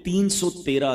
313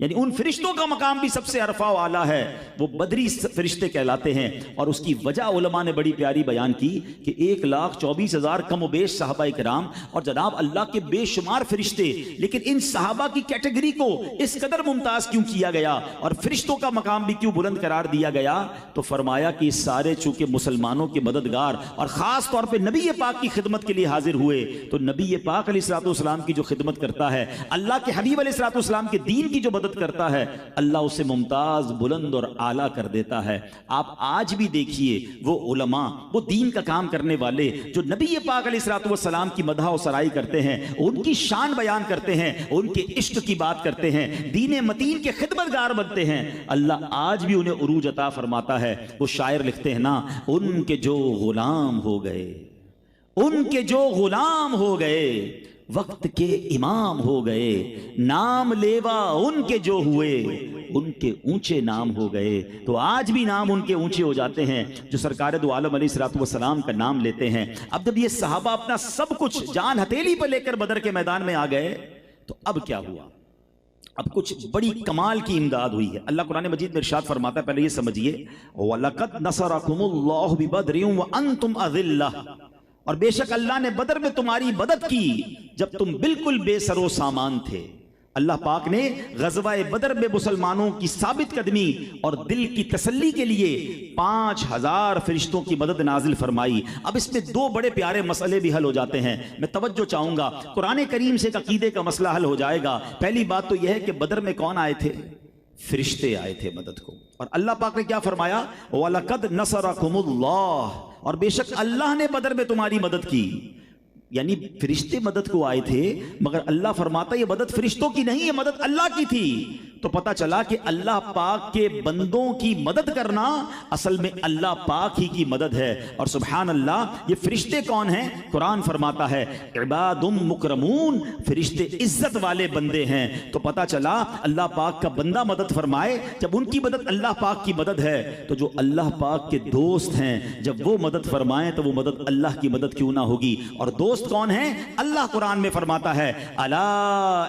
یعنی ان فرشتوں کا مقام بھی سب سے عرفہ و اعلیٰ ہے، وہ بدری فرشتے کہلاتے ہیں۔ اور اس کی وجہ علماء نے بڑی پیاری بیان کی کہ 1,24,000 کم و بیش صحابہ کرام اور جناب اللہ کے بے شمار فرشتے، لیکن ان صحابہ کی کیٹیگری کو اس قدر ممتاز کیوں کیا گیا اور فرشتوں کا مقام بھی کیوں بلند قرار دیا گیا؟ تو فرمایا کہ سارے چونکہ مسلمانوں کے مددگار اور خاص طور پہ نبی پاک کی خدمت کے لیے حاضر ہوئے، تو نبی پاک علیہ الصلوۃ والسلام کی جو خدمت کرتا ہے، اللہ کے حبیب علیہ الصلوۃ والسلام کے دین کی جو مدد کرتا ہے، اللہ اسے ممتاز، بلند اور اعلیٰ کر دیتا ہے۔ آپ آج بھی دیکھیے وہ علماء، وہ دین کا کام کرنے والے جو نبی پاک علیہ الصلوۃ والسلام کی مدح و سرائی کرتے ہیں، ان کی شان بیان کرتے ہیں، ان کے عشق کی بات کرتے ہیں، دین متین کے خدمتگار بنتے ہیں، اللہ آج بھی انہیں عروج عطا فرماتا ہے۔ وہ شاعر لکھتے ہیں نا، ان کے جو غلام ہو گئے، ان کے جو غلام ہو گئے، وقت کے امام ہو گئے، نام لیوا ان کے جو ہوئے، ان کے اونچے نام ہو گئے۔ تو آج بھی نام ان کے اونچے ہو جاتے ہیں جو سرکار دو عالم علیہ الصلوۃ والسلام کا نام لیتے ہیں۔ اب جب یہ صحابہ اپنا سب کچھ جان ہتھیلی پر لے کر بدر کے میدان میں آ گئے، تو اب کیا ہوا؟ اب کچھ بڑی کمال کی امداد ہوئی ہے۔ اللہ قرآن مجید میں ارشاد فرماتا ہے، پہلے یہ سمجھیے، وَلَقَدْ نَصَرَكُمُ اللَّهُ بِبَدْرٍ وَأَنْتُمْ أَذِلَّةٌ، اور بے شک اللہ نے بدر میں تمہاری مدد کی جب تم بالکل بے سر و سامان تھے۔ اللہ پاک نے غزوہ بدر میں مسلمانوں کی ثابت قدمی اور دل کی تسلی کے لیے 5,000 فرشتوں کی مدد نازل فرمائی۔ اب اس میں دو بڑے پیارے مسئلے بھی حل ہو جاتے ہیں، میں توجہ چاہوں گا، قرآن کریم سے ایک عقیدے کا مسئلہ حل ہو جائے گا۔ پہلی بات تو یہ ہے کہ بدر میں کون آئے تھے؟ فرشتے آئے تھے مدد کو، اور اللہ پاک نے کیا فرمایا؟ وَلَقَدْ نَصَرَكُمُ اللَّهُ، اور بے شک اللہ نے بدر میں تمہاری مدد کی۔ یعنی فرشتے مدد کو آئے تھے، مگر اللہ فرماتا یہ مدد فرشتوں کی نہیں، یہ مدد اللہ کی تھی۔ تو پتہ چلا کہ اللہ پاک کے بندوں کی مدد کرنا اصل میں اللہ پاک ہی کی مدد ہے۔ اور سبحان اللہ، یہ فرشتے کون ہیں؟ قرآن فرماتا ہے عباد مکرمون، فرشتے عزت والے بندے ہیں۔ تو پتہ چلا اللہ پاک کا بندہ مدد فرمائے، جب ان کی مدد اللہ پاک کی مدد ہے، تو جو اللہ پاک کے دوست ہیں جب وہ مدد فرمائیں تو وہ مدد اللہ کی مدد کیوں نہ ہوگی؟ اور دوست کون ہیں؟ اللہ قرآن میں فرماتا ہے الا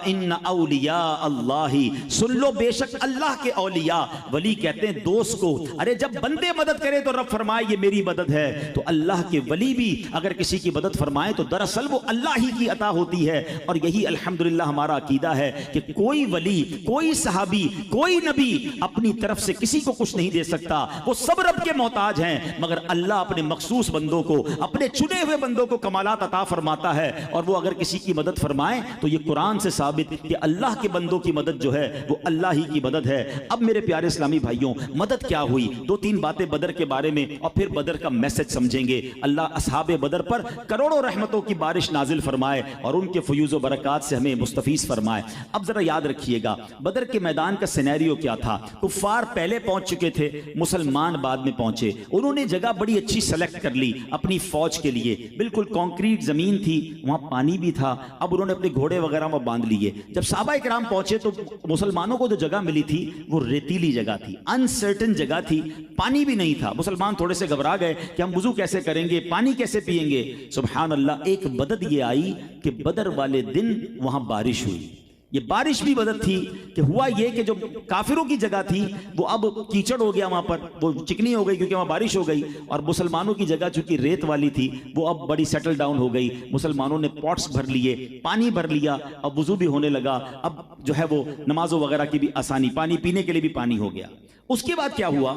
ان اولیاء اللہ، سن لو بے شک اللہ کے اولیاء، ولی کہتے ہیں دوست کو۔ ارے جب بندے مدد کرے تو رب فرمائے یہ میری مدد ہے، تو اللہ کے ولی بھی اگر کسی کی مدد فرمائے تو دراصل وہ اللہ ہی کی عطا ہوتی ہے۔ اور یہی الحمدللہ ہمارا عقیدہ ہے کہ کوئی ولی، کوئی صحابی، کوئی نبی اپنی طرف سے کسی کو کچھ نہیں دے سکتا، وہ سب رب کے محتاج ہیں، مگر اللہ اپنے مخصوص بندوں کو، اپنے چنے ہوئے بندوں کو کمالات عطا فرماتا ہے۔ اور وہ اگر کسی کی مدد فرمائے تو یہ قرآن سے ثابت کہ اللہ کے بندوں کی مدد جو ہے وہ اللہ ہی کی مدد ہے۔ اب میرے پیارے اسلامی بھائیوں، مدد کیا ہوئی؟ دو تین باتیں بدر کے بارے میں اور پھر بدر کا میسج سمجھیں گے۔ اللہ اصحاب بدر پر کروڑوں رحمتوں کی بارش نازل فرمائے اور ان کے فیوز و برکات سے ہمیں مستفیض فرمائے۔ اب ذرا یاد رکھیے گا بدر کے میدان کا سینیریو کیا تھا۔ کفار پہلے پہنچ چکے تھے، مسلمان بعد میں پہنچے۔ انہوں نے جگہ بڑی اچھی سلیکٹ کر لی اپنی فوج کے لیے، بالکل کانکریٹ زمین تھی، وہاں پانی بھی تھا۔ اب انہوں نے اپنے گھوڑے وغیرہ وہ باندھ لیے۔ جب صحابہ کرام پہنچے تو مسلمانوں کو جو جگہ ملی تھی وہ ریتیلی جگہ تھی، انسرٹن جگہ تھی، پانی بھی نہیں تھا۔ مسلمان تھوڑے سے گھبرا گئے کہ ہم وضو کیسے کریں گے، پانی کیسے پیئیں گے۔ سبحان اللہ، ایک مدد یہ آئی کہ بدر والے دن وہاں بارش ہوئی۔ یہ بارش بھی مدد تھی کہ ہوا یہ کہ جو کافروں کی جگہ تھی وہ اب کیچڑ ہو گیا، وہاں پر وہ چکنی ہو گئی کیونکہ وہاں بارش ہو گئی، اور مسلمانوں کی جگہ چونکہ ریت والی تھی وہ اب بڑی سیٹل ڈاؤن ہو گئی۔ مسلمانوں نے پاٹس بھر لیے، پانی بھر لیا، اب وضو بھی ہونے لگا، اب جو ہے وہ نمازوں وغیرہ کی بھی آسانی، پانی پینے کے لیے بھی پانی ہو گیا۔ اس کے بعد کیا ہوا؟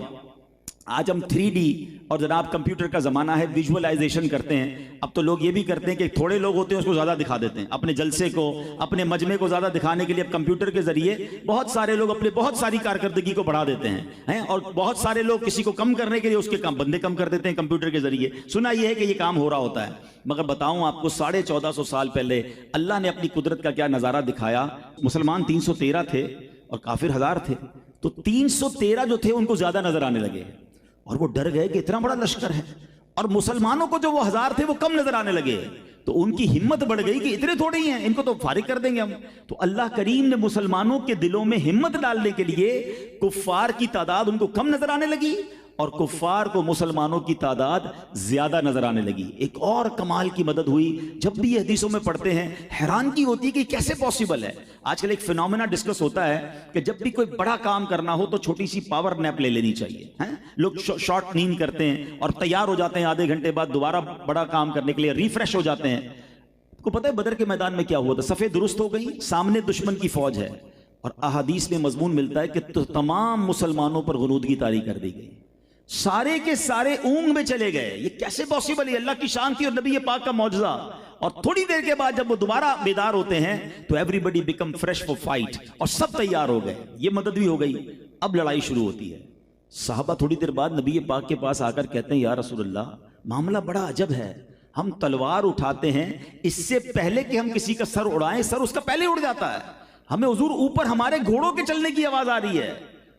آج ہم 3D اور جناب کمپیوٹر کا زمانہ ہے، ویژولائزیشن کرتے ہیں۔ اب تو لوگ یہ بھی کرتے ہیں کہ تھوڑے لوگ ہوتے ہیں اس کو زیادہ دکھا دیتے ہیں، اپنے جلسے کو، اپنے مجمع کو زیادہ دکھانے کے لیے اب کمپیوٹر کے ذریعے بہت سارے لوگ اپنے بہت ساری کارکردگی کو بڑھا دیتے ہیں، اور بہت سارے لوگ کسی کو کم کرنے کے لیے اس کے بندے کم کر دیتے ہیں کمپیوٹر کے ذریعے۔ سنا یہ ہے کہ یہ کام ہو رہا ہوتا ہے، مگر بتاؤں آپ کو 1450 سال پہلے اللہ نے اپنی قدرت کا کیا نظارہ دکھایا۔ مسلمان 313 تھے اور کافر 1000 تھے، تو 313 جو تھے ان کو زیادہ نظر آنے لگے اور وہ ڈر گئے کہ اتنا بڑا لشکر ہے، اور مسلمانوں کو جو وہ 1000 تھے وہ کم نظر آنے لگے، تو ان کی ہمت بڑھ گئی کہ اتنے تھوڑے ہی ہیں، ان کو تو فارغ کر دیں گے ہم۔ تو اللہ کریم نے مسلمانوں کے دلوں میں ہمت ڈالنے کے لیے کفار کی تعداد ان کو کم نظر آنے لگی، اور کفار کو مسلمانوں کی تعداد زیادہ نظر آنے لگی۔ ایک اور کمال کی مدد ہوئی، جب بھی یہ حدیثوں میں پڑھتے ہیں حیرانگی ہوتی ہے کہ کیسے پاسبل ہے۔ آج کل ایک فینومینا ڈسکس ہوتا ہے کہ جب بھی کوئی بڑا کام کرنا ہو تو چھوٹی سی پاور نیپ لے لینی چاہیے۔ لوگ شارٹ نیند کرتے ہیں اور تیار ہو جاتے ہیں، آدھے گھنٹے بعد دوبارہ بڑا کام کرنے کے لیے ریفریش ہو جاتے ہیں۔ کو پتہ ہے بدر کے میدان میں کیا ہوا تھا؟ صفیں درست ہو گئی، سامنے دشمن کی فوج ہے، اور احادیث میں مضمون ملتا ہے کہ تمام مسلمانوں پر غنودگی طاری کر دی گئی، سارے کے سارے اونگ میں چلے گئے۔ یہ کیسے پاسبل ہے؟ اللہ کی شان تھی اور نبی پاک کا معجزہ۔ اور تھوڑی دیر کے بعد جب وہ دوبارہ بیدار ہوتے ہیں تو ایوری بڈی بیکم فریش فور فائٹ، اور سب تیار ہو گئے، یہ مدد بھی ہو گئی۔ اب لڑائی شروع ہوتی ہے۔ صحابہ تھوڑی دیر بعد نبی پاک کے پاس آ کر کہتے ہیں یا رسول اللہ معاملہ بڑا عجب ہے، ہم تلوار اٹھاتے ہیں اس سے پہلے کہ ہم کسی کا سر اڑائیں سر اس کا پہلے اڑ جاتا ہے، ہمیں حضور اوپر ہمارے گھوڑوں کے چلنے کی آواز آ رہی ہے۔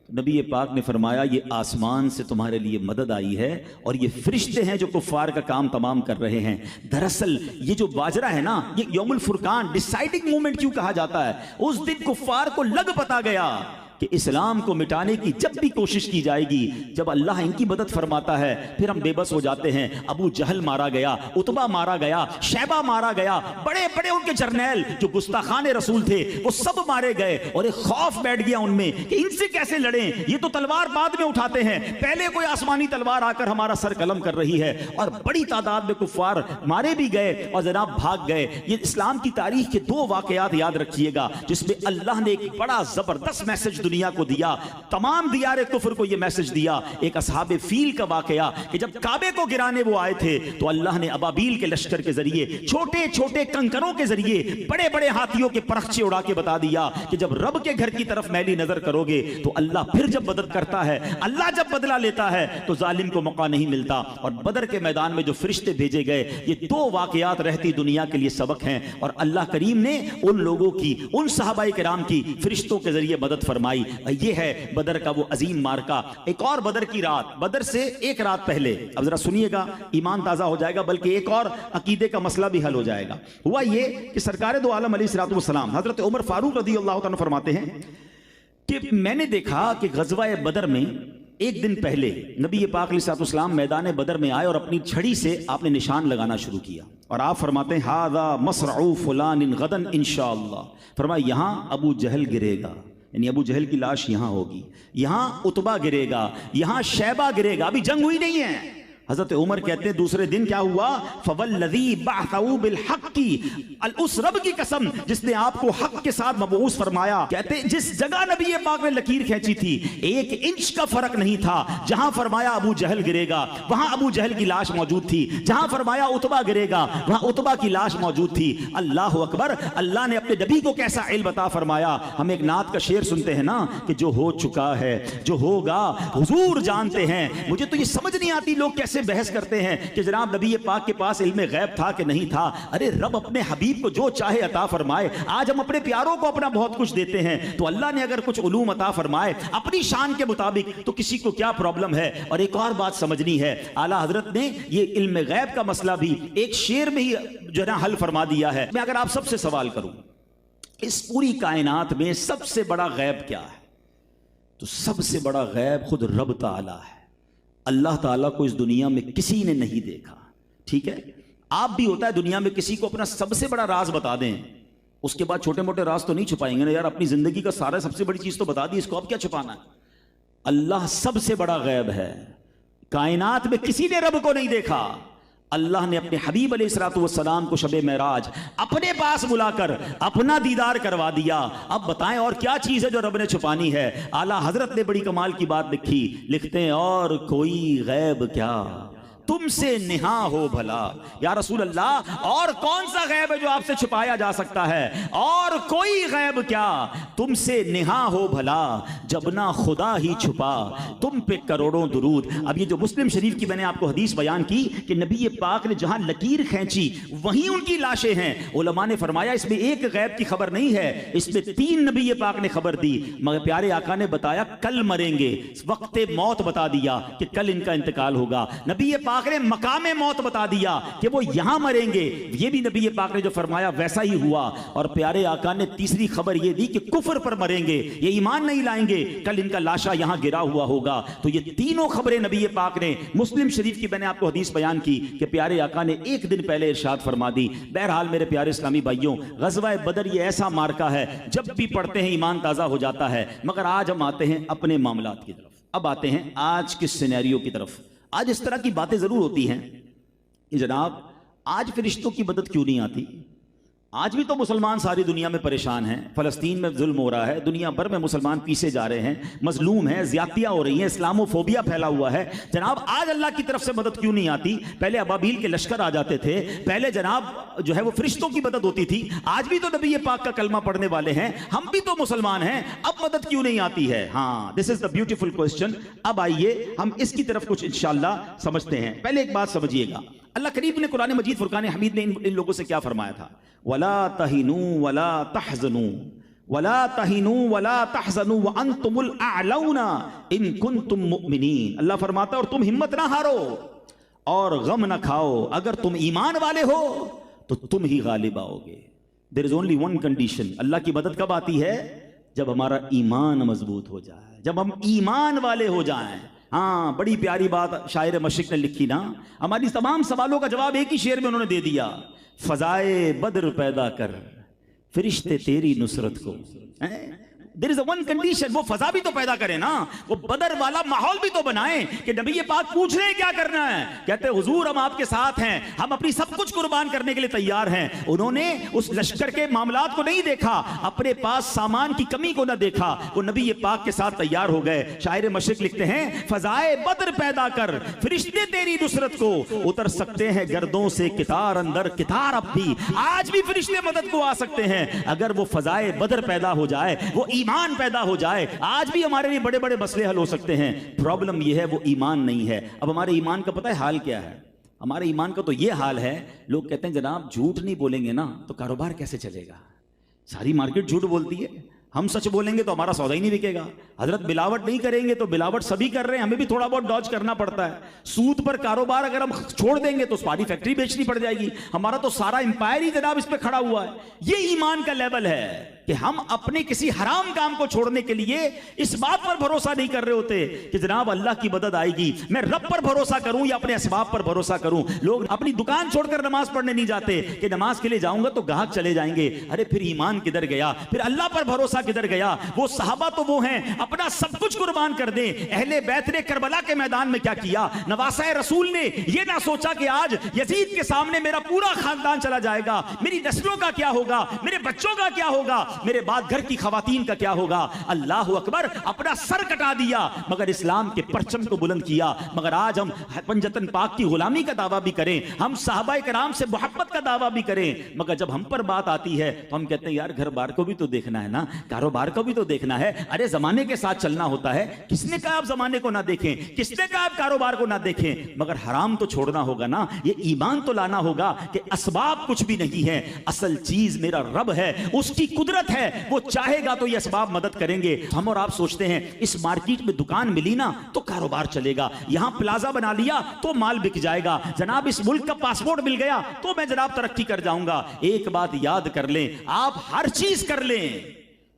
نبی پاک نے فرمایا یہ آسمان سے تمہارے لیے مدد آئی ہے اور یہ فرشتے ہیں جو کفار کا کام تمام کر رہے ہیں۔ دراصل یہ جو باجرہ ہے نا، یہ یوم الفرقان ڈیسائیڈنگ مومنٹ کیوں کہا جاتا ہے؟ اس دن کفار کو لگ پتا گیا کہ اسلام کو مٹانے کی جب بھی کوشش کی جائے گی، جب اللہ ان کی مدد فرماتا ہے پھر ہم بے بس ہو جاتے ہیں۔ ابو جہل مارا گیا، عتبہ مارا گیا، شیبہ مارا گیا، بڑے بڑے ان کے جرنیل جو گستاخان رسول تھے وہ سب مارے گئے، اور ایک خوف بیٹھ گیا ان میں کہ ان سے کیسے لڑیں، یہ تو تلوار بعد میں اٹھاتے ہیں، پہلے کوئی آسمانی تلوار آ کر ہمارا سر قلم کر رہی ہے۔ اور بڑی تعداد میں کفار مارے بھی گئے اور جناب بھاگ گئے۔ یہ اسلام کی تاریخ کے دو واقعات یاد رکھیے گا جس میں اللہ نے ایک بڑا زبردست میسج دنیا کو دیا، تمام دیار کفر کو یہ میسج دیا۔ ایک اصحاب فیل کا واقعہ کہ جب کعبے کو گرانے وہ آئے تھے تو اللہ نے ابابیل کے لشکر کے ذریعے، چھوٹے چھوٹے کنکروں کے ذریعے بڑے بڑے ہاتھیوں کے پرخچے اڑا کے بتا دیا کہ جب رب کے گھر کی طرف میلی نظر کرو گے تو اللہ پھر جب مدد کرتا ہے، اللہ جب بدلہ لیتا ہے تو ظالم کو موقع نہیں ملتا۔ اور بدر کے میدان میں جو فرشتے بھیجے گئے، یہ دو واقعات رہتی دنیا کے لیے سبق ہیں، اور اللہ کریم نے ان لوگوں کی، ان صحابہ کرام کی فرشتوں کے ذریعے مدد فرمائی۔ یہ ہے بدر کا وہ عظیم مارکا۔ ایک اور بدر کی رات، بدر سے ایک رات پہلے، اب ذرا سنیے گا، ایمان تازہ ہو جائے گا، بلکہ ایک اور عقیدے کا مسئلہ بھی حل ہو جائے گا۔ ہوا یہ کہ سرکار دو عالم علیہ الصلوۃ والسلام حضرت عمر فاروق رضی اللہ تعالیٰ فرماتے ہیں کہ میں نے دیکھا کہ غزوہ بدر میں ایک دن پہلے نبی پاک علیہ الصلوۃ والسلام میدان بدر میں آئے اور اپنی چھڑی سے آپ نے نشان لگانا شروع کیا، اور آپ فرماتے ہیں ھذا مصرع فلان غدا انشاءاللہ، فرمایا یہاں ابو جہل گرے گا، یعنی ابو جہل کی لاش یہاں ہوگی، یہاں عتبہ گرے گا، یہاں شیبہ گرے گا، ابھی جنگ ہوئی نہیں ہے۔ حضرت عمر کہتے ہیں دوسرے دن کیا ہوا؟ فوالذی بعثہ بالحق، کی اس رب کی قسم جس نے آپ کو حق کے ساتھ مبعوث فرمایا، کہتے ہیں جس جگہ نبی پاک نے لکیر کھینچی تھی 1 انچ کا فرق نہیں تھا، جہاں فرمایا ابو جہل گرے گا وہاں ابو جہل کی لاش موجود تھی، جہاں فرمایا عتبہ گرے گا وہاں عتبہ کی لاش موجود تھی۔ اللہ اکبر! اللہ نے اپنے نبی کو کیسا علم عطا فرمایا۔ ہم ایک نعت کا شعر سنتے ہیں نا کہ جو ہو چکا ہے جو ہوگا حضور جانتے ہیں۔ مجھے تو یہ سمجھ نہیں آتی لوگ کیسے بحث کرتے ہیں کہ جناب نبی پاک کے پاس علم غیب تھا کہ نہیں تھا۔ ارے رب اپنے حبیب کو جو چاہے عطا فرمائے۔ آج ہم اپنے پیاروں کو اپنا بہت کچھ دیتے ہیں، تو اللہ نے اگر کچھ علوم عطا فرمائے اپنی شان کے مطابق تو کسی کو کیا پرابلم ہے۔ اور ایک اور بات سمجھنی ہے، اعلیٰ حضرت نے یہ علم غیب کا مسئلہ بھی ایک شعر میں ہی جو ہے حل فرما دیا ہے۔ میں اگر آپ سب سے سوال کروں اس پوری کائنات میں سب سے بڑا غیب کیا ہے، تو سب سے بڑا غیب خود رب تعالیٰ ہے۔ اللہ تعالیٰ کو اس دنیا میں کسی نے نہیں دیکھا، ٹھیک ہے؟ آپ بھی ہوتا ہے دنیا میں کسی کو اپنا سب سے بڑا راز بتا دیں، اس کے بعد چھوٹے موٹے راز تو نہیں چھپائیں گے نا یار، اپنی زندگی کا سارا سب سے بڑی چیز تو بتا دی، اس کو اب کیا چھپانا ہے؟ اللہ سب سے بڑا غیب ہے، کائنات میں کسی نے رب کو نہیں دیکھا۔ اللہ نے اپنے حبیب علیہ الصلوۃ والسلام کو شب معراج اپنے پاس بلا کر اپنا دیدار کروا دیا۔ اب بتائیں اور کیا چیز ہے جو رب نے چھپانی ہے؟ اعلیٰ حضرت نے بڑی کمال کی بات لکھی، لکھتے ہیں اور کوئی غیب کیا تم سے نہا ہو بھلا۔ یا رسول اللہ اور کون سا غیب ہے جو آپ سے چھپایا جا سکتا ہے؟ اور کوئی غیب کیا تم سے نہا ہو بھلا، جب نہ خدا ہی چھپا تم پہ کروڑوں درود۔ اب یہ جو مسلم شریف کی میں نے آپ کو حدیث بیان کی کہ نبی پاک نے جہاں لکیر کھینچی وہیں ان کی لاشیں ہیں، علماء نے فرمایا اس میں ایک غیب کی خبر نہیں ہے، اس میں 3 نبی پاک نے خبر دی، مگر پیارے آقا نے بتایا کل مریں گے، وقت موت بتا دیا کہ کل ان کا انتقال ہوگا۔ نبی پاک پاک نے مقام موت بتا دیا کہ وہ یہاں مریں گے، یہ بھی نبی پاک نے جو فرمایا ویسا ہی ہوا. اور پیارے آقا نے تیسری خبر یہ دی کہ کفر پر مریں گے، یہ ایمان نہیں لائیں گے، کل ان کا لاشا یہاں گرا ہوا ہوگا. تو یہ تینوں خبریں نبی پاک نے مسلم شریف کی، میں نے آپ کو حدیث بیان کی کہ پیارے آقا نے ایک دن پہلے ارشاد فرما دی. بہرحال میرے پیارے اسلامی بھائیوں، غزوہ بدر یہ ایسا مارکا ہے جب بھی پڑھتے ہیں ایمان تازہ ہو جاتا ہے. مگر آج ہم آتے ہیں اپنے معاملات کی طرف. اب آتے ہیں آج کے سینیریو کی طرف. آج اس طرح کی باتیں ضرور ہوتی ہیں کہ جناب آج فرشتوں کی مدد کیوں نہیں آتی؟ آج بھی تو مسلمان ساری دنیا میں پریشان ہیں، فلسطین میں ظلم ہو رہا ہے، دنیا بھر میں مسلمان پیسے جا رہے ہیں، مظلوم ہیں، زیادتیاں ہو رہی ہیں، اسلامو فوبیا پھیلا ہوا ہے. جناب آج اللہ کی طرف سے مدد کیوں نہیں آتی؟ پہلے ابابیل کے لشکر آ جاتے تھے، پہلے جناب جو ہے وہ فرشتوں کی مدد ہوتی تھی. آج بھی تو نبی پاک کا کلمہ پڑھنے والے ہیں، ہم بھی تو مسلمان ہیں، اب مدد کیوں نہیں آتی ہے؟ ہاں، دس از دا بیوٹیفل کوسچن. اب آئیے ہم اس کی طرف کچھ انشاءاللہ سمجھتے ہیں. پہلے ایک بات سمجھیے گا، اللہ کریم نے قرآن مجید فرقان حمید نے ان لوگوں سے کیا فرمایا تھا؟ وَلَا تَهِنُوا وَلَا تَحْزَنُوا وَلَا تَهِنُوا وَلَا تَحْزَنُوا وَأَنْتُمُ الْأَعْلَوْنَ إِن كُنتُم مُؤْمِنِينَ. اللہ فرماتا ہے اور تم ہمت نہ ہارو اور غم نہ کھاؤ، اگر تم ایمان والے ہو تو تم ہی غالب آؤ گے. There is only one condition. اللہ کی مدد کب آتی ہے؟ جب ہمارا ایمان مضبوط ہو جائے، جب ہم ایمان والے ہو جائیں. ہاں، بڑی پیاری بات شاعر مشرق نے لکھی نا، ہماری تمام سوالوں کا جواب ایک ہی شعر میں انہوں نے دے دیا. فضائے بدر پیدا کر فرشتے تیری نصرت کو. There is a one condition. وہ فضا بھی تو پیدا کرے نا، وہ بدر والا ماحول بھی تو بنائیں کہ نبی پاک پوچھ رہے ہیں کیا کرنا ہے، کہتے ہیں حضور ہم آپ کے ساتھ ہیں، ہم اپنی سب کچھ قربان کرنے کے لیے تیار ہیں. انہوں نے اس لشکر کے معاملات کو نہیں دیکھا، اپنے پاس سامان کی کمی کو نہ دیکھا، وہ نبی پاک کے ساتھ تیار ہو گئے. شاعر مشرق لکھتے ہیں فضائے بدر پیدا کر فرشتے تیری نصرت کو، اتر سکتے ہیں گردوں سے کتار اندر کتار. اب بھی آج بھی فرشتے مدد کو آ سکتے ہیں اگر وہ فضائے بدر پیدا ہو جائے، وہ ایمان پیدا ہو جائے. آج بھی ہمارے لیے بڑے بڑے مسئلے حل ہو سکتے ہیں. پرابلم یہ ہے وہ ایمان نہیں ہے. اب ہمارے ایمان کا پتہ ہے حال کیا ہے؟ ہمارے ایمان کا تو یہ حال ہے، لوگ کہتے ہیں جناب جھوٹ نہیں بولیں گے نا تو کاروبار کیسے چلے گا؟ ساری مارکیٹ جھوٹ بولتی ہے، ہم سچ بولیں گے تو ہمارا سودا ہی نہیں بکے گا. حضرت ملاوٹ نہیں کریں گے تو ملاوٹ سبھی کر رہے ہیں، ہمیں بھی تھوڑا بہت ڈاج کرنا پڑتا ہے. سود پر کاروبار اگر ہم چھوڑ دیں گے تو ساری فیکٹری بیچنی پڑ جائے گی. ہمارا تو سارا امپائر ہی جناب اس پہ کھڑا ہوا ہے. یہ ایمان کا لیول ہے کہ ہم اپنے کسی حرام کام کو چھوڑنے کے لیے اس بات پر بھروسہ نہیں کر رہے ہوتے کہ جناب اللہ کی مدد آئے گی، میں رب پر بھروسہ کروں یا اپنے اسباب پر بھروسہ کروں. لوگ اپنی دکان چھوڑ کر نماز پڑھنے نہیں جاتے کہ نماز کے لیے جاؤں گا تو گاہک چلے جائیں گے. ارے پھر ایمان کدھر گیا؟ پھر اللہ پر بھروسہ کدھر گیا؟ وہ صحابہ تو وہ ہیں اپنا سب کچھ قربان کر دیں. اہل بیت نے کربلا کے میدان میں کیا کیا؟ نواسہ رسول نے یہ نہ سوچا کہ آج یزید کے سامنے میرا پورا خاندان چلا جائے گا، میری نسلوں کا کیا ہوگا، میرے بچوں کا کیا ہوگا، میرے بعد گھر کی خواتین کا کیا ہوگا. اللہ اکبر، اپنا سر کٹا دیا مگر اسلام کے پرچم کو بلند کیا. مگر آج ہم پنجتن پاک کی غلامی کا دعویٰ بھی کریں، ہم صحابہ کرام سے محبت کا دعویٰ بھی کریں، مگر جب ہم پر بات آتی ہے تو ہم کہتے ہیں یار گھر بار کو بھی تو دیکھنا ہے نا، کاروبار کو بھی تو دیکھنا ہے. ارے زمانے کے ساتھ چلنا ہوتا ہے. کس نے کہا آپ زمانے کو نہ دیکھیں؟ کس نے کہا آپ کاروبار کو نہ دیکھیں؟ مگر حرام تو چھوڑنا ہوگا نا. یہ ایمان تو لانا ہوگا کہ اسباب کچھ بھی نہیں ہے، اصل چیز میرا رب ہے، اس کی قدرت ہے، وہ چاہے گا تو یہ اسباب مدد کریں گے. ہم اور آپ سوچتے ہیں اس مارکیٹ میں دکان ملی نا تو کاروبار چلے گا، یہاں پلازا بنا لیا تو مال بک جائے گا، جناب اس ملک کا پاسپورٹ مل گیا تو میں جناب ترقی کر جاؤں گا. ایک بات یاد کر لیں، آپ ہر چیز کر لیں،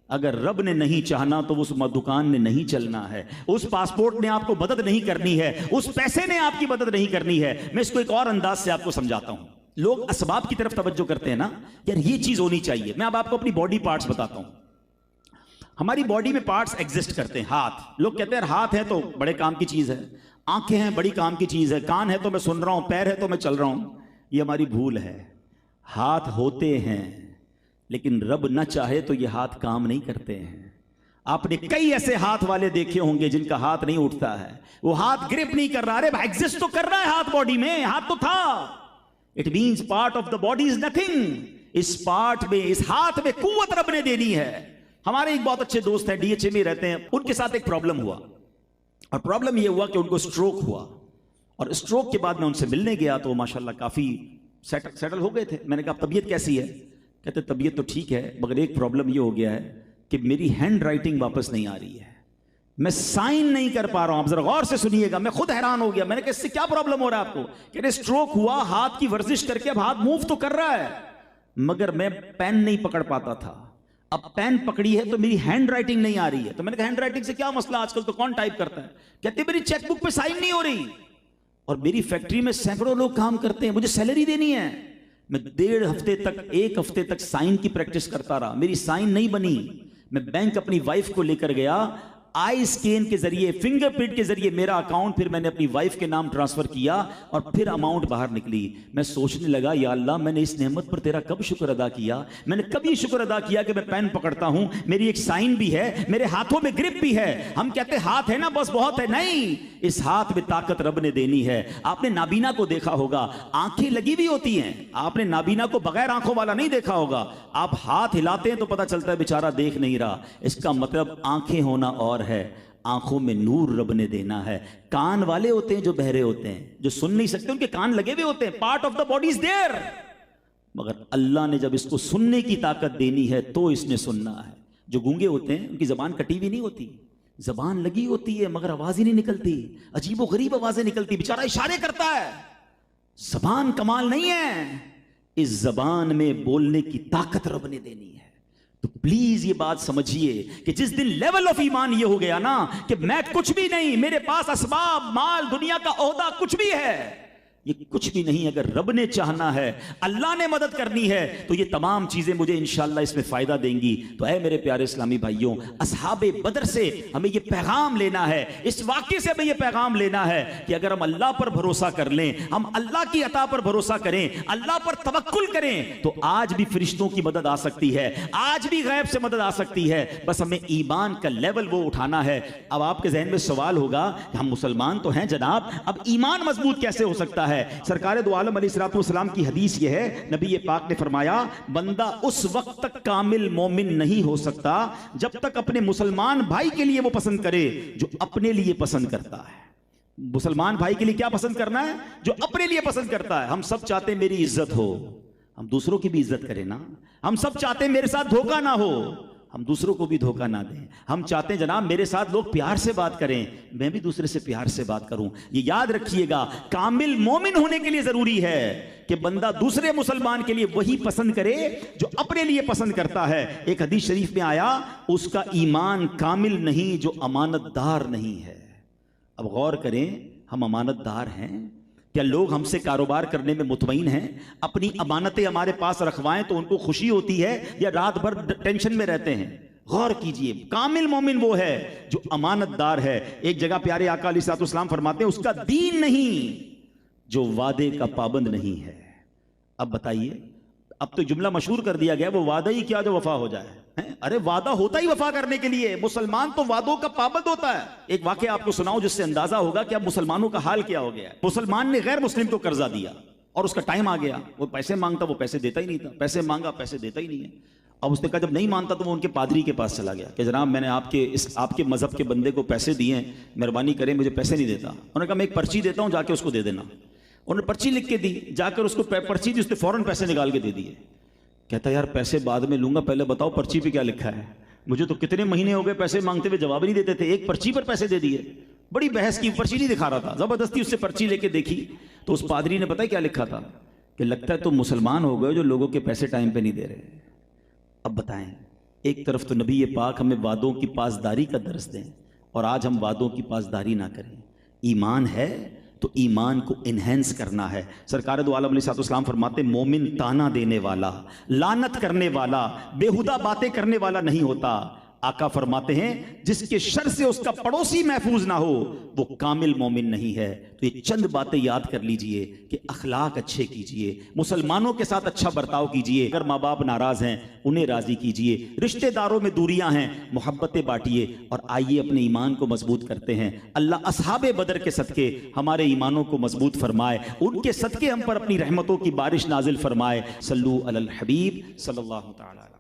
اگر رب نے نہیں چاہنا تو اس دکان نے نہیں چلنا ہے، اس پاسپورٹ نے آپ کو مدد نہیں کرنی ہے، اس پیسے نے آپ کی مدد نہیں کرنی ہے. میں اس کو ایک اور انداز سے آپ کو سمجھاتا ہوں. لوگ اسباب کی طرف توجہ کرتے ہیں نا، یار یہ چیز ہونی چاہیے. میں اب آپ کو اپنی باڈی پارٹس بتاتا ہوں. ہماری باڈی میں پارٹس ایگزسٹ کرتے ہیں. ہاتھ، لوگ کہتے ہیں ہاتھ ہے تو بڑے کام کی چیز ہے، آنکھیں ہیں بڑی کام کی چیز ہے، کان ہے تو میں سن رہا ہوں، پیر ہے تو میں چل رہا ہوں. یہ ہماری بھول ہے. ہاتھ ہوتے ہیں لیکن رب نہ چاہے تو یہ ہاتھ کام نہیں کرتے ہیں. آپ نے کئی ایسے ہاتھ والے دیکھے ہوں گے جن کا ہاتھ نہیں اٹھتا ہے، وہ ہاتھ گرپ نہیں کر رہا. ارے ایگزسٹ تو کر رہا ہے ہاتھ باڈی میں، ہاتھ تو تھا. It means part of the body is nothing. اس پارٹ میں، اس ہاتھ میں قوت رب نے دینی ہے. ہمارے ایک بہت اچھے دوست ہیں، ڈی ایچ اے میں رہتے ہیں، ان کے ساتھ ایک پرابلم ہوا، اور پرابلم یہ ہوا کہ ان کو سٹروک ہوا. اور سٹروک کے بعد میں ان سے ملنے گیا تو ماشاءاللہ کافی سیٹل ہو گئے تھے. میں نے کہا طبیعت کیسی ہے؟ کہتے طبیعت تو ٹھیک ہے مگر ایک پرابلم یہ ہو گیا ہے کہ میری ہینڈ رائٹنگ واپس نہیں آ رہی ہے. میں سائن نہیں کر پا رہا ہوں. آپ ذرا غور سے سنیے گا, میں خود حیران ہو گیا. میں نے کہا اس سے کیا پرابلم ہو رہا ہے آپ کو؟ کہ اسٹروک ہوا, ہاتھ کی ورزش کر کے اب ہاتھ موو تو کر رہا ہے, مگر میں پین نہیں پکڑ پاتا تھا. اب پین پکڑی ہے تو میری ہینڈ رائٹنگ نہیں آ رہی ہے. تو میں نے کہا ہینڈ رائٹنگ سے کیا مسئلہ, آج کل تو کون ٹائپ کرتا ہے؟ کہتے میری چیک بک پہ سائن نہیں ہو رہی, اور میری فیکٹری میں سینکڑوں لوگ کام کرتے ہیں, مجھے سیلری دینی ہے. میں 1.5 ہفتے تک 1 ہفتے تک سائن کی پریکٹس کرتا رہا, میری سائن نہیں بنی. میں بینک اپنی وائف کو لے کر گیا, آئی اسکین کے ذریعے, فنگر پرنٹ کے ذریعے میرا اکاؤنٹ پھر میں نے اپنی وائف کے نام ٹرانسفر کیا, اور پھر اماؤنٹ باہر نکلی. میں سوچنے لگا یا اللہ میں نے اس نعمت پر تیرا کب شکر ادا کیا؟ میں نے کبھی شکر ادا کیا کہ میں پین پکڑتا ہوں, میری ایک سائن بھی ہے, میرے ہاتھوں میں گرپ بھی ہے. ہم کہتے ہاتھ ہے نا بس بہت ہے, نہیں, اس ہاتھ میں طاقت رب نے دینی ہے. آپ نے نابینا کو دیکھا ہوگا, آنکھیں لگی بھی ہوتی ہیں, آپ نے نابینا کو بغیر آنکھوں والا نہیں دیکھا ہوگا. آپ ہاتھ ہلاتے ہیں تو پتہ چلتا ہے بیچارہ دیکھ نہیں رہا. اس کا مطلب آنکھیں ہونا اور ہے, آنکھوں میں نور رب نے دینا ہے. کان والے ہوتے ہیں جو بہرے ہوتے ہیں, جو سن نہیں سکتے, ان کے کان لگے ہوئے ہوتے ہیں, part of the body is there, مگر اللہ نے جب اس کو سننے کی طاقت دینی ہے تو اس نے سننا ہے. جو گونگے ہوتے ہیں ان کی زبان کٹی ہوئی نہیں ہوتی, زبان لگی ہوتی ہے مگر آواز ہی نہیں نکلتی, عجیب و غریب آوازیں نکلتی, بیچارہ اشارے کرتا ہے. زبان کمال نہیں ہے, اس زبان میں بولنے کی طاقت رب نے دینی ہے. تو پلیز یہ بات سمجھیے کہ جس دن لیول آف ایمان یہ ہو گیا نا کہ میں کچھ بھی نہیں, میرے پاس اسباب, مال, دنیا کا عہدہ کچھ بھی ہے, یہ کچھ بھی نہیں, اگر رب نے چاہنا ہے, اللہ نے مدد کرنی ہے تو یہ تمام چیزیں مجھے انشاءاللہ اس میں فائدہ دیں گی. تو اے میرے پیارے اسلامی بھائیوں, اصحاب بدر سے ہمیں یہ پیغام لینا ہے, اس واقعے سے ہمیں یہ پیغام لینا ہے کہ اگر ہم اللہ پر بھروسہ کر لیں, ہم اللہ کی عطا پر بھروسہ کریں, اللہ پر توکل کریں, تو آج بھی فرشتوں کی مدد آ سکتی ہے, آج بھی غیب سے مدد آ سکتی ہے. بس ہمیں ایمان کا لیول وہ اٹھانا ہے. اب آپ کے ذہن میں سوال ہوگا کہ ہم مسلمان تو ہیں جناب, اب ایمان مضبوط کیسے ہو سکتا ہے؟ سرکار دو عالم علیہ الصلوۃ والسلام کی حدیث یہ ہے, نبی پاک نے فرمایا بندہ اس وقت تک کامل مومن نہیں ہو سکتا جب تک اپنے مسلمان بھائی کے لیے وہ پسند کرے جو اپنے لیے پسند کرتا ہے. مسلمان بھائی کے لیے کیا پسند کرنا ہے؟ جو اپنے لیے پسند کرتا ہے. ہم سب چاہتے ہیں میری عزت ہو, ہم دوسروں کی بھی عزت کریں نا. ہم سب چاہتے ہیں میرے ساتھ دھوکہ نہ ہو, ہم دوسروں کو بھی دھوکہ نہ دیں. ہم چاہتے ہیں جناب میرے ساتھ لوگ پیار سے بات کریں, میں بھی دوسرے سے پیار سے بات کروں. یہ یاد رکھیے گا, کامل مومن ہونے کے لیے ضروری ہے کہ بندہ دوسرے مسلمان کے لیے وہی پسند کرے جو اپنے لیے پسند کرتا ہے. ایک حدیث شریف میں آیا, اس کا ایمان کامل نہیں جو امانت دار نہیں ہے. اب غور کریں, ہم امانت دار ہیں کیا؟ لوگ ہم سے کاروبار کرنے میں مطمئن ہیں؟ اپنی امانتیں ہمارے پاس رکھوائیں تو ان کو خوشی ہوتی ہے یا رات بھر ٹینشن میں رہتے ہیں؟ غور کیجئے, کامل مومن وہ ہے جو امانت دار ہے. ایک جگہ پیارے آقا علیہ الصلوۃ والسلام فرماتے ہیں اس کا دین نہیں جو وعدے کا پابند نہیں ہے. اب بتائیے, اب تو جملہ مشہور کر دیا گیا, وہ وعدہ ہی کیا جو وفا ہو جائے. ارے وعدہ ہوتا ہی وفا کرنے کے لیے, مسلمان تو وعدوں کا پابند ہوتا ہے. ایک واقعہ آپ کو سناؤں جس سے اندازہ ہوگا کہ اب مسلمانوں کا حال کیا ہو گیا ہے. مسلمان نے غیر مسلم کو قرضہ دیا اور اس کا ٹائم آ گیا, وہ پیسے مانگتا, وہ پیسے دیتا ہی نہیں تھا, پیسے مانگا, پیسے دیتا ہی نہیں ہے. اب اس نے کہا جب نہیں مانتا تو وہ ان کے پادری کے پاس چلا گیا کہ جناب میں نے آپ کے مذہب کے بندے کو پیسے دیے ہیں, مہربانی کریں مجھے پیسے نہیں دیتا. انہوں نے کہا میں ایک پرچی دیتا ہوں, جا کے اس کو دے دینا. انہوں نے پرچی لکھ کے دی, جا کر اس کو پرچی دی, اس نے فوراً پیسے نکال کے دے دیے. کہتا یار پیسے بعد میں لوں گا, پہلے بتاؤ پرچی پہ کیا لکھا ہے. مجھے تو کتنے مہینے ہو گئے پیسے مانگتے ہوئے, جواب نہیں دیتے تھے, ایک پرچی پر پیسے دے دیے. بڑی بحث کی, پرچی نہیں دکھا رہا تھا, زبردستی اس سے پرچی لے کے دیکھی تو اس پادری نے پتہ کیا لکھا تھا کہ لگتا ہے تم مسلمان ہو گئے جو لوگوں کے پیسے ٹائم پہ نہیں دے رہے. اب بتائیں, ایک طرف تو نبی پاک ہمیں وعدوں کی پاسداری کا درس دیں اور آج ہم وعدوں کی پاسداری نہ کریں. ایمان ہے تو ایمان کو انہینس کرنا ہے. سرکار دو عالم علیہ الصلوۃ والسلام فرماتے مومن تانا دینے والا, لعنت کرنے والا, بیہودہ باتیں کرنے والا نہیں ہوتا. آقا فرماتے ہیں جس کے شر سے اس کا پڑوسی محفوظ نہ ہو وہ کامل مومن نہیں ہے. تو یہ چند باتیں یاد کر لیجئے کہ اخلاق اچھے کیجئے, مسلمانوں کے ساتھ اچھا برتاؤ کیجئے, اگر ماں باپ ناراض ہیں انہیں راضی کیجئے, رشتہ داروں میں دوریاں ہیں محبتیں بانٹیے, اور آئیے اپنے ایمان کو مضبوط کرتے ہیں. اللہ اصحاب بدر کے صدقے ہمارے ایمانوں کو مضبوط فرمائے, ان کے صدقے ہم پر اپنی رحمتوں کی بارش نازل فرمائے. صلو علی الحبیب صلی اللہ تعالی.